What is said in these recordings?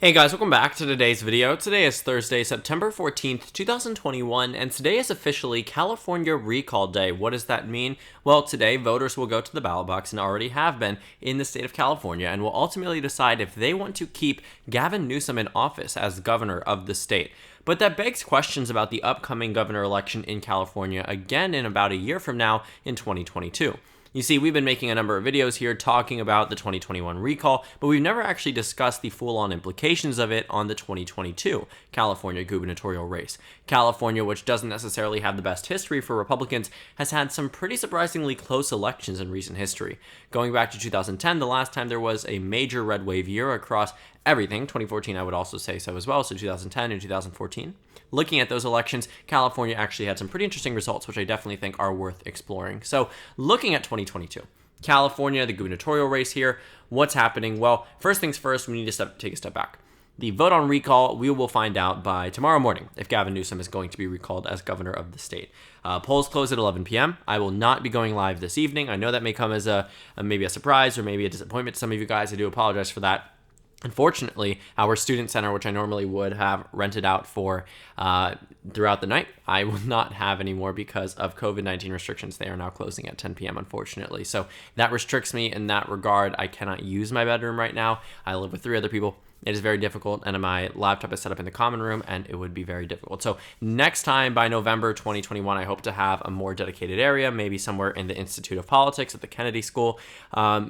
Hey guys, welcome back to today's video. Today is Thursday, September 14th, 2021, and today is officially California Recall Day. What does that mean? Well, today voters will go to the ballot box and already have been in the state of California and will ultimately decide if they want to keep Gavin Newsom in office as governor of the state. But that begs questions about the upcoming governor election in California again in about a year from now in 2022. You see, we've been making a number of videos here talking about the 2021 recall, but we've never actually discussed the full-on implications of it on the 2022 California gubernatorial race. California, which doesn't necessarily have the best history for Republicans, has had some pretty surprisingly close elections in recent history. Going back to 2010, the last time there was a major red wave year across everything, 2014 I would also say so as well, so 2010 and 2014. Looking at those elections, California actually had some pretty interesting results, which I definitely think are worth exploring. So looking at 2022, California, the gubernatorial race here, what's happening? Well, first things first, we need to take a step back. The vote on recall, we will find out by tomorrow morning if Gavin Newsom is going to be recalled as governor of the state. Polls close at 11 p.m. I will not be going live this evening. I know that may come as maybe a surprise or maybe a disappointment to some of you guys. I do apologize for that. Unfortunately, our student center, which I normally would have rented out for throughout the night, I will not have anymore because of COVID-19 restrictions. They are now closing at 10 p.m., unfortunately. So that restricts me in that regard. I cannot use my bedroom right now. I live with 3 other people. It is very difficult, and my laptop is set up in the common room, and it would be very difficult. So next time, by November 2021, I hope to have a more dedicated area, maybe somewhere in the Institute of Politics at the Kennedy School.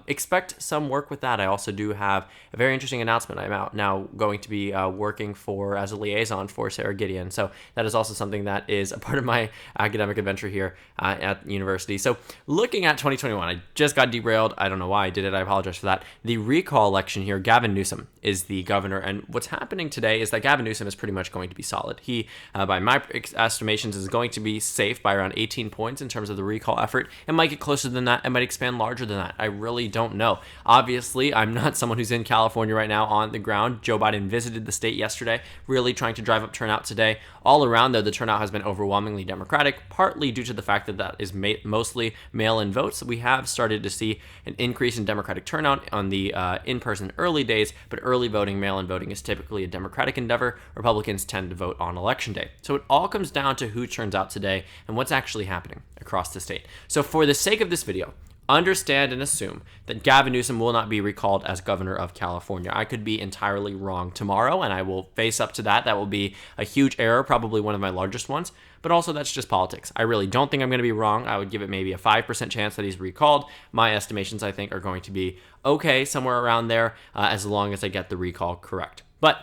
Expect some work with that. I also do have a very interesting announcement. I'm out now going to be working as a liaison for Sarah Gideon. So that is also something that is a part of my academic adventure here at university. So looking at 2021, I just got derailed. I don't know why I did it. I apologize for that. The recall election here, Gavin Newsom is the governor, and what's happening today is that Gavin Newsom is pretty much going to be solid. He, by my estimations, is going to be safe by around 18 points in terms of the recall effort. It might get closer than that. It might expand larger than that. I really don't know. Obviously, I'm not someone who's in California right now on the ground. Joe Biden visited the state yesterday, really trying to drive up turnout today. All around, though, the turnout has been overwhelmingly Democratic, partly due to the fact that that is mostly mail-in votes. We have started to see an increase in Democratic turnout on the in-person early days, but early voting, mail-in voting is typically a Democratic endeavor. Republicans tend to vote on election day. So it all comes down to who turns out today and what's actually happening across the state. So for the sake of this video, understand and assume that Gavin Newsom will not be recalled as governor of California. I could be entirely wrong tomorrow, and I will face up to that. That will be a huge error, probably one of my largest ones, but also that's just politics. I really don't think I'm going to be wrong. I would give it maybe a 5% chance that he's recalled. My estimations, I think, are going to be okay, somewhere around there, as long as I get the recall correct. But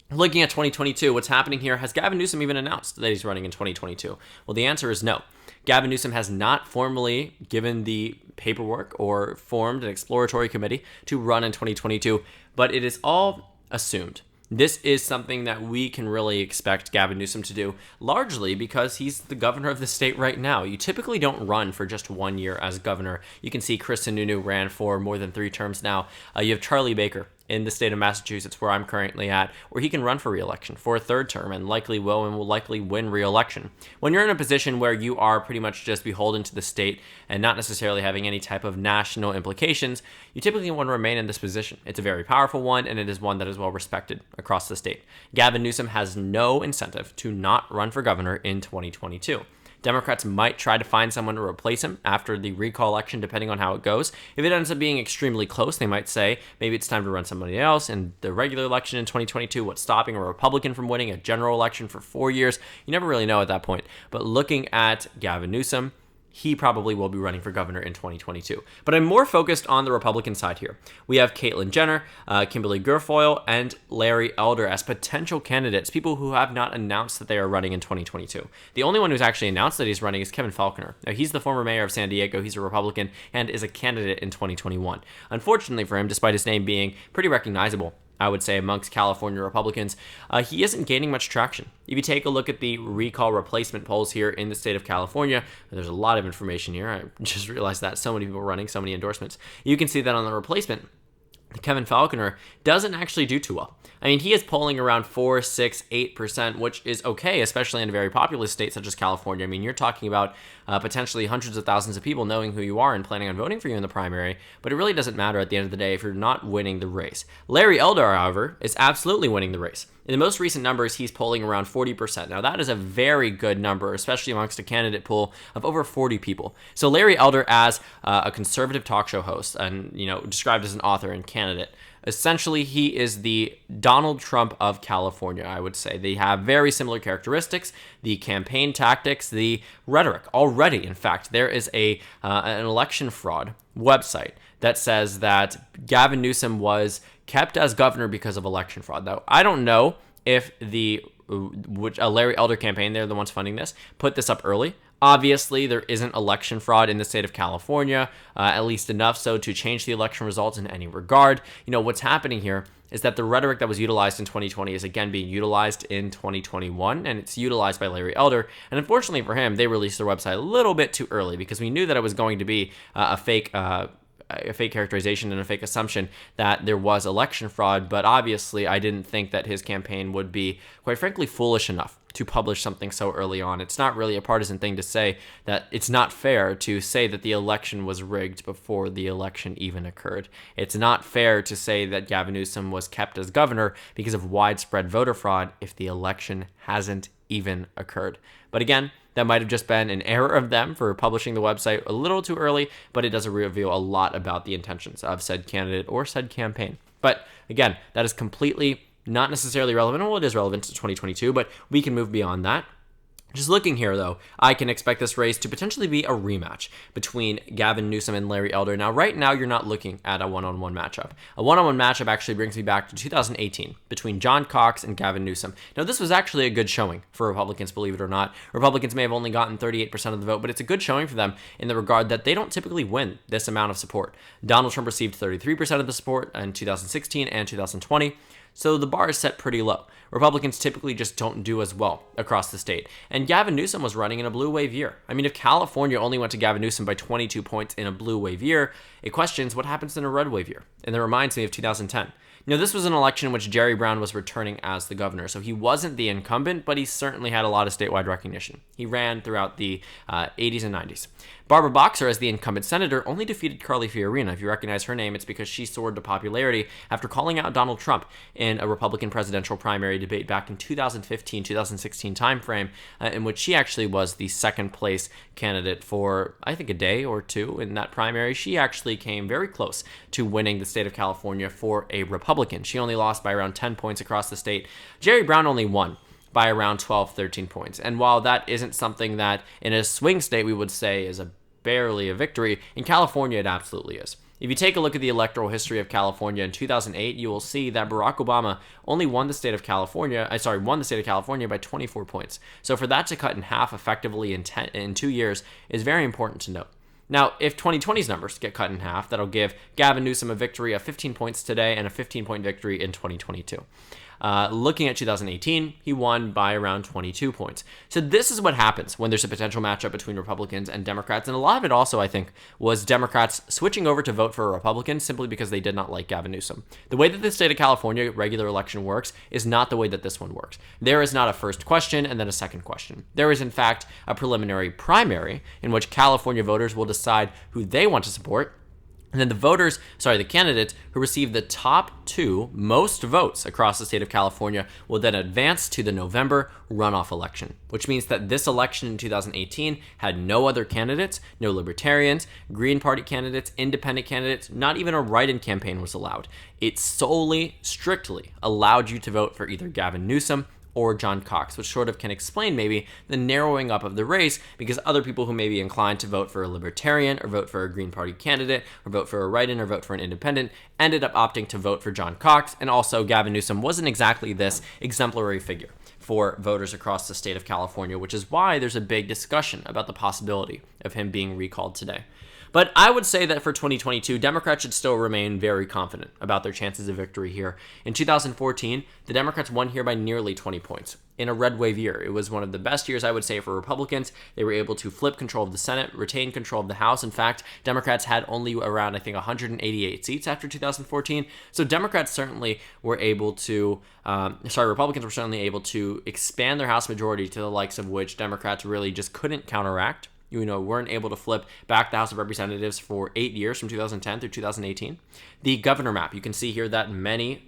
looking at 2022, what's happening here? Has Gavin Newsom even announced that he's running in 2022? Well, the answer is no. Gavin Newsom has not formally given the paperwork or formed an exploratory committee to run in 2022, but it is all assumed. This is something that we can really expect Gavin Newsom to do, largely because he's the governor of the state right now. You typically don't run for just 1 year as governor. You can see Chris Sununu ran for more than 3 terms now. You have Charlie Baker in the state of Massachusetts, where I'm currently at, where he can run for re-election for a 3rd term and will likely win re-election. When you're in a position where you are pretty much just beholden to the state and not necessarily having any type of national implications, you typically want to remain in this position. It's a very powerful one, and it is one that is well respected across the state. Gavin Newsom has no incentive to not run for governor in 2022. Democrats might try to find someone to replace him after the recall election, depending on how it goes. If it ends up being extremely close, they might say maybe it's time to run somebody else in the regular election in 2022. What's stopping a Republican from winning a general election for 4 years? You never really know at that point. But looking at Gavin Newsom, he probably will be running for governor in 2022. But I'm more focused on the Republican side here. We have Caitlyn Jenner, Kimberly Guilfoyle, and Larry Elder as potential candidates, people who have not announced that they are running in 2022. The only one who's actually announced that he's running is Kevin Faulconer. Now, he's the former mayor of San Diego. He's a Republican and is a candidate in 2021. Unfortunately for him, despite his name being pretty recognizable, I would say, amongst California Republicans, he isn't gaining much traction. If you take a look at the recall replacement polls here in the state of California, there's a lot of information here. I just realized that so many people running, so many endorsements. You can see that on the replacement, Kevin Falconer doesn't actually do too well. I mean, he is polling around 4, 6, 8%, which is okay, especially in a very populous state such as California. I mean, you're talking about potentially hundreds of thousands of people knowing who you are and planning on voting for you in the primary, but it really doesn't matter at the end of the day if you're not winning the race. Larry Elder, however, is absolutely winning the race. In the most recent numbers, he's polling around 40%. Now, that is a very good number, especially amongst a candidate pool of over 40 people. So Larry Elder, as a conservative talk show host and, described as an author and candidate, essentially, he is the Donald Trump of California, I would say. They have very similar characteristics, the campaign tactics, the rhetoric. Already, in fact, there is an election fraud website that says that Gavin Newsom was kept as governor because of election fraud. Now, I don't know if Larry Elder campaign, they're the ones funding this, put this up early. Obviously, there isn't election fraud in the state of California, at least enough so to change the election results in any regard. What's happening here is that the rhetoric that was utilized in 2020 is again being utilized in 2021, and it's utilized by Larry Elder. And unfortunately for him, they released their website a little bit too early because we knew that it was going to be a fake characterization and a fake assumption that there was election fraud, but obviously I didn't think that his campaign would be, quite frankly, foolish enough to publish something so early on. It's not really a partisan thing to say that it's not fair to say that the election was rigged before the election even occurred. It's not fair to say that Gavin Newsom was kept as governor because of widespread voter fraud if the election hasn't even occurred. But again, that might have just been an error of them for publishing the website a little too early, but it does reveal a lot about the intentions of said candidate or said campaign. But again, that is completely not necessarily relevant. Well, it is relevant to 2022, but we can move beyond that. Just looking here, though, I can expect this race to potentially be a rematch between Gavin Newsom and Larry Elder. Now, right now, you're not looking at a one-on-one matchup. A one-on-one matchup actually brings me back to 2018 between John Cox and Gavin Newsom. Now, this was actually a good showing for Republicans, believe it or not. Republicans may have only gotten 38% of the vote, but it's a good showing for them in the regard that they don't typically win this amount of support. Donald Trump received 33% of the support in 2016 and 2020. So the bar is set pretty low. Republicans typically just don't do as well across the state. And Gavin Newsom was running in a blue wave year. I mean, if California only went to Gavin Newsom by 22 points in a blue wave year, it questions what happens in a red wave year. And that reminds me of 2010. This was an election in which Jerry Brown was returning as the governor, so he wasn't the incumbent, but he certainly had a lot of statewide recognition. He ran throughout the 80s and 90s. Barbara Boxer, as the incumbent senator, only defeated Carly Fiorina. If you recognize her name, it's because she soared to popularity after calling out Donald Trump in a Republican presidential primary debate back in 2015-2016 timeframe, in which she actually was the second place candidate for, I think, a day or two in that primary. She actually came very close to winning the state of California for a Republican. She only lost by around 10 points across the state. Jerry Brown only won by around 12, 13 points. And while that isn't something that in a swing state we would say is barely a victory, in California it absolutely is. If you take a look at the electoral history of California in 2008, you will see that Barack Obama only won the state of California by 24 points. So for that to cut in half effectively in 2 years is very important to note. Now, if 2020's numbers get cut in half, that'll give Gavin Newsom a victory of 15 points today and a 15-point victory in 2022. Looking at 2018, he won by around 22 points. So this is what happens when there's a potential matchup between Republicans and Democrats. And a lot of it also, I think, was Democrats switching over to vote for a Republican simply because they did not like Gavin Newsom. The way that the state of California regular election works is not the way that this one works. There is not a first question and then a second question. There is, in fact, a preliminary primary in which California voters will decide who they want to support. And then the candidates who receive the top 2 most votes across the state of California will then advance to the November runoff election, which means that this election in 2018 had no other candidates, no libertarians, Green Party candidates, independent candidates, not even a write-in campaign was allowed. It solely, strictly allowed you to vote for either Gavin Newsom or John Cox, which sort of can explain maybe the narrowing up of the race because other people who may be inclined to vote for a libertarian or vote for a Green Party candidate or vote for a write-in or vote for an independent ended up opting to vote for John Cox. And also Gavin Newsom wasn't exactly this exemplary figure for voters across the state of California, which is why there's a big discussion about the possibility of him being recalled today. But I would say that for 2022, Democrats should still remain very confident about their chances of victory here. In 2014, the Democrats won here by nearly 20 points. In a red wave year, it was one of the best years, I would say, for Republicans. They were able to flip control of the Senate, retain control of the House. In fact, Democrats had only around, I think, 188 seats after 2014. So Democrats certainly were able to, Republicans were certainly able to expand their House majority to the likes of which Democrats really just couldn't counteract. Weren't able to flip back the House of Representatives for 8 years from 2010 through 2018. The governor map, you can see here that many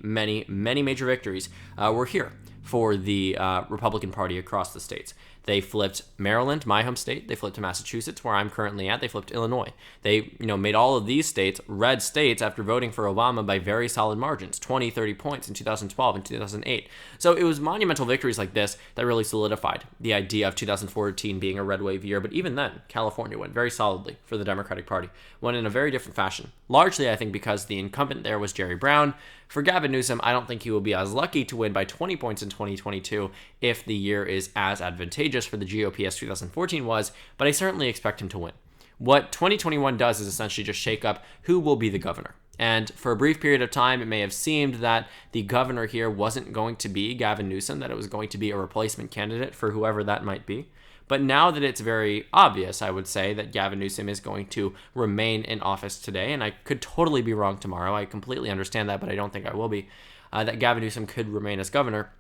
major victories were here for the Republican Party across the states. They flipped Maryland, my home state. They flipped Massachusetts, where I'm currently at. They flipped Illinois. They, made all of these states red states after voting for Obama by very solid margins, 20, 30 points in 2012 and 2008. So it was monumental victories like this that really solidified the idea of 2014 being a red wave year. But even then, California went very solidly for the Democratic Party, went in a very different fashion. Largely, I think, because the incumbent there was Jerry Brown. For Gavin Newsom, I don't think he will be as lucky to win by 20 points in 2022 if the year is as advantageous for the GOP as 2014 was, but I certainly expect him to win. What 2021 does is essentially just shake up who will be the governor. And for a brief period of time, it may have seemed that the governor here wasn't going to be Gavin Newsom, that it was going to be a replacement candidate for whoever that might be. But now that it's very obvious, I would say, that Gavin Newsom is going to remain in office today, and I could totally be wrong tomorrow. I completely understand that, but I don't think I will be, that Gavin Newsom could remain as governor.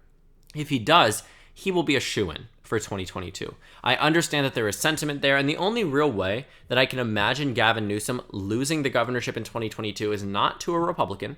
If he does, he will be a shoo-in for 2022. I understand that there is sentiment there, and the only real way that I can imagine Gavin Newsom losing the governorship in 2022 is not to a Republican,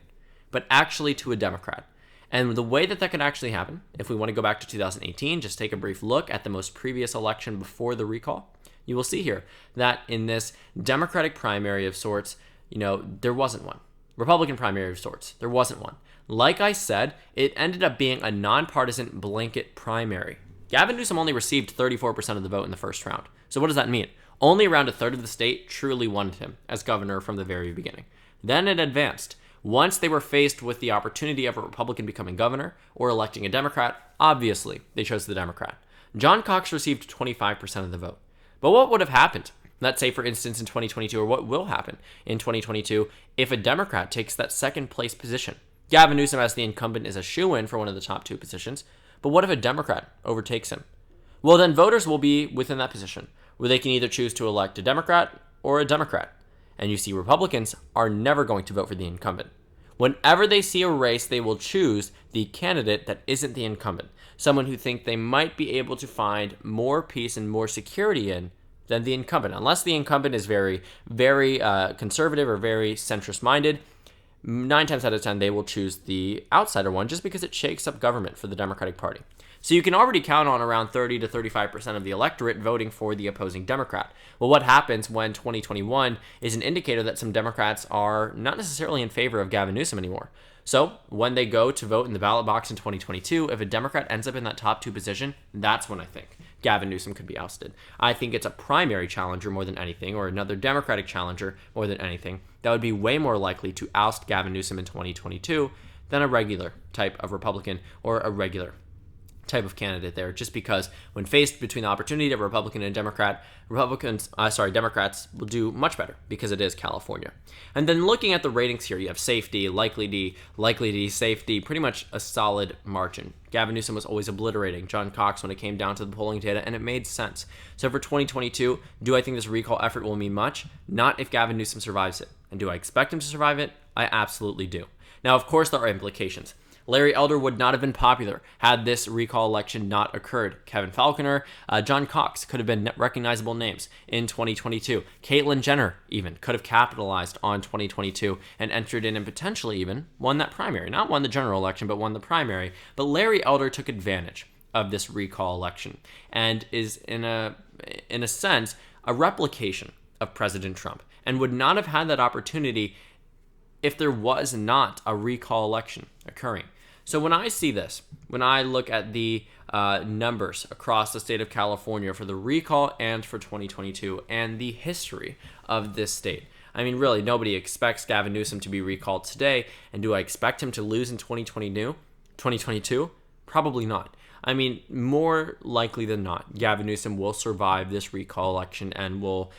but actually to a Democrat. And the way that could actually happen, if we want to go back to 2018, just take a brief look at the most previous election before the recall, you will see here that in this Democratic primary of sorts, there wasn't one. Republican primary of sorts, there wasn't one. Like I said, it ended up being a nonpartisan blanket primary. Gavin Newsom only received 34% of the vote in the first round. So what does that mean? Only around a third of the state truly wanted him as governor from the very beginning. Then it advanced. Once they were faced with the opportunity of a Republican becoming governor or electing a Democrat, obviously they chose the Democrat. John Cox received 25% of the vote. But what would have happened, let's say for instance in 2022, or what will happen in 2022, if a Democrat takes that second place position? Gavin Newsom as the incumbent is a shoo-in for one of the top two positions, but what if a Democrat overtakes him? Well, then voters will be within that position, where they can either choose to elect a Democrat or a Democrat. And you see Republicans are never going to vote for the incumbent. Whenever they see a race, they will choose the candidate that isn't the incumbent, someone who think they might be able to find more peace and more security in than the incumbent. Unless the incumbent is very, very conservative or very centrist-minded, 9 times out of 10, they will choose the outsider one just because it shakes up government for the Democratic Party. So you can already count on around 30 to 35% of the electorate voting for the opposing Democrat. Well, what happens when 2021 is an indicator that some Democrats are not necessarily in favor of Gavin Newsom anymore? So when they go to vote in the ballot box in 2022, if a Democrat ends up in that top two position, that's when I think Gavin Newsom could be ousted. I think it's a primary challenger more than anything, or another Democratic challenger more than anything, that would be way more likely to oust Gavin Newsom in 2022 than a regular type of Republican or a regular type of candidate there, just because when faced between the opportunity of a Republican and a Democrat, Democrats will do much better because it is California. And then looking at the ratings here, you have safety, likely D, safety, pretty much a solid margin. Gavin Newsom was always obliterating John Cox when it came down to the polling data, and it made sense. So for 2022, do I think this recall effort will mean much? Not if Gavin Newsom survives it. And do I expect him to survive it? I absolutely do. Now, of course, there are implications. Larry Elder would not have been popular had this recall election not occurred. Kevin Falconer, John Cox could have been recognizable names in 2022. Caitlyn Jenner even could have capitalized on 2022 and entered in and potentially even won that primary. Not won the general election, but won the primary. But Larry Elder took advantage of this recall election and is in a sense a replication of President Trump and would not have had that opportunity if there was not a recall election occurring. So when I see this, when I look at the numbers across the state of California for the recall and for 2022 and the history of this state, I mean, really, nobody expects Gavin Newsom to be recalled today. And do I expect him to lose in 2022? Probably not. I mean, more likely than not, Gavin Newsom will survive this recall election and will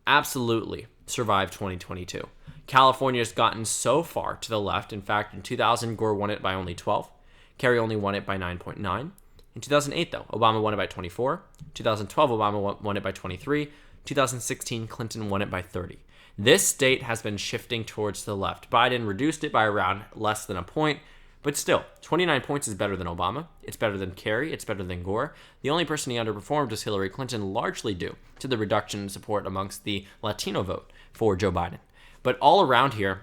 absolutely survive 2022. California's gotten so far to the left. In fact, in 2000, Gore won it by only 12. Kerry only won it by 9.9. In 2008, though, Obama won it by 24. 2012, Obama won it by 23. 2016, Clinton won it by 30. This state has been shifting towards the left. Biden reduced it by around less than a point, but still, 29 points is better than Obama. It's better than Kerry. It's better than Gore. The only person he underperformed is Hillary Clinton, largely due to the reduction in support amongst the Latino vote for Joe Biden. But all around here,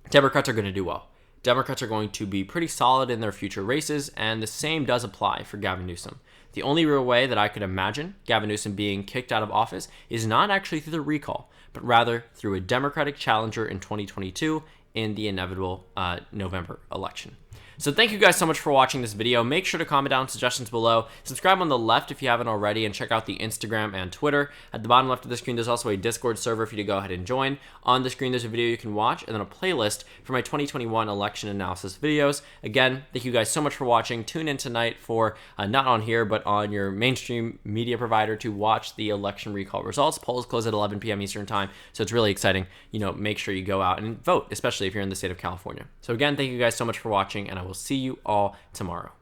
Democrats are going to do well. Democrats are going to be pretty solid in their future races, and the same does apply for Gavin Newsom. The only real way that I could imagine Gavin Newsom being kicked out of office is not actually through the recall, but rather through a Democratic challenger in 2022 in the inevitable November election. So thank you guys so much for watching this video. Make sure to comment down suggestions below. Subscribe on the left if you haven't already, and check out the Instagram and Twitter. At the bottom left of the screen, there's also a Discord server for you to go ahead and join. On the screen, there's a video you can watch, and then a playlist for my 2021 election analysis videos. Again, thank you guys so much for watching. Tune in tonight for, not on here, but on your mainstream media provider to watch the election recall results. Polls close at 11 p.m. Eastern time, so it's really exciting. Make sure you go out and vote, especially if you're in the state of California. So again, thank you guys so much for watching, and I will see you all tomorrow.